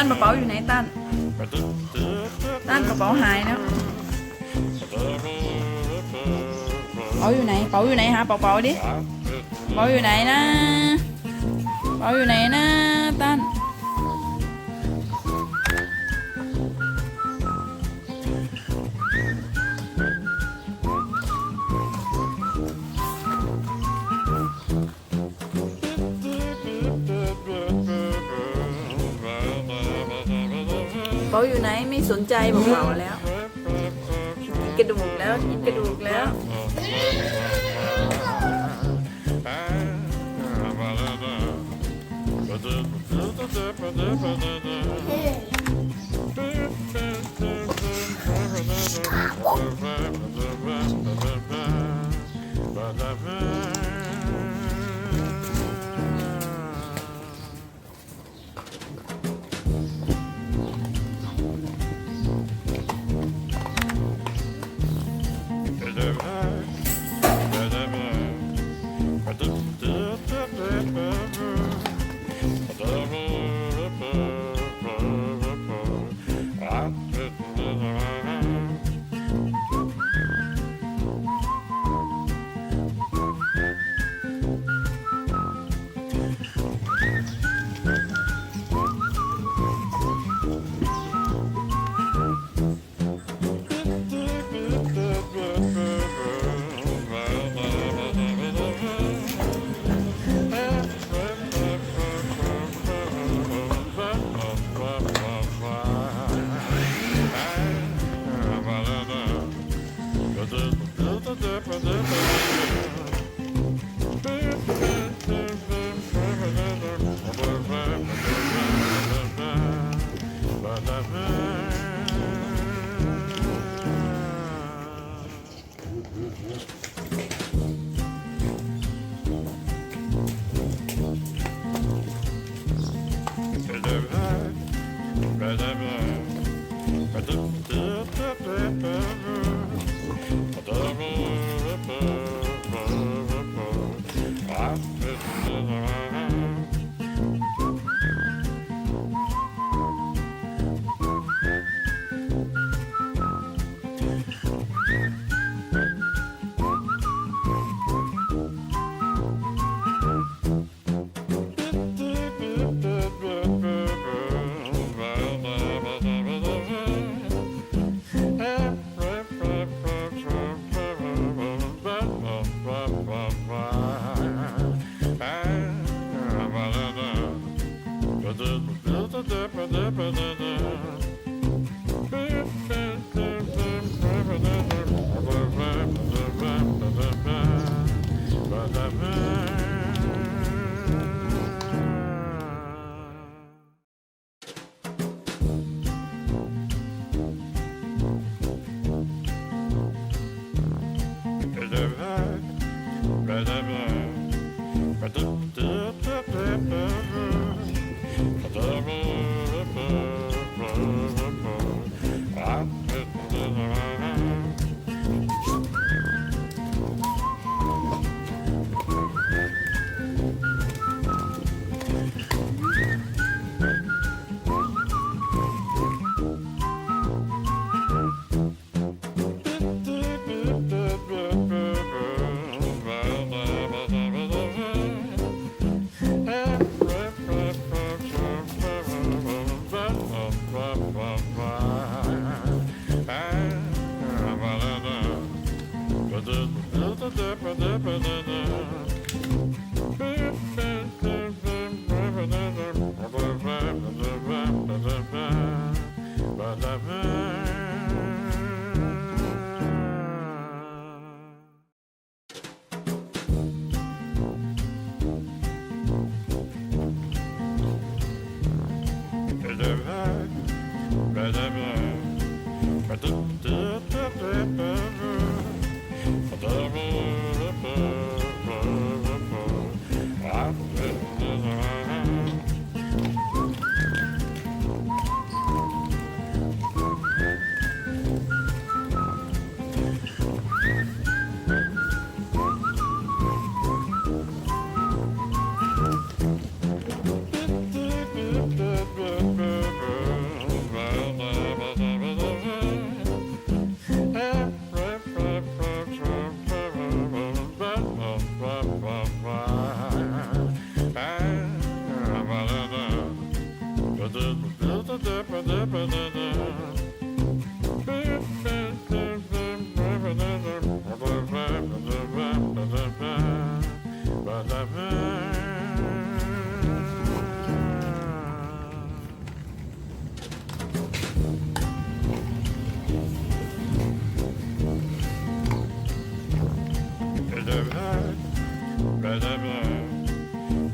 นกระเป๋าอยู่ไหนตั้นกระเป๋าหายแล้วเป๋าอยู่ไหนหาเป๋าดิเป๋าอยู่ไหนนะตั้นเป๋าอยู่ไหนไม่สนใจบอกเป๋าแล้วกินกระดูกแล้ว Ba-da-ba-ba-ba-ba.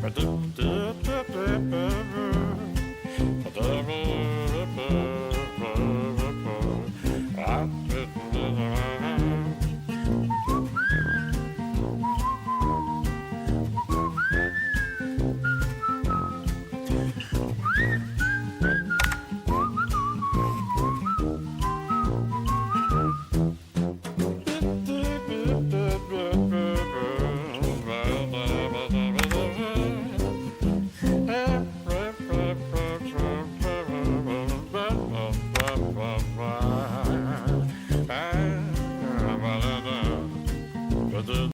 มันจะ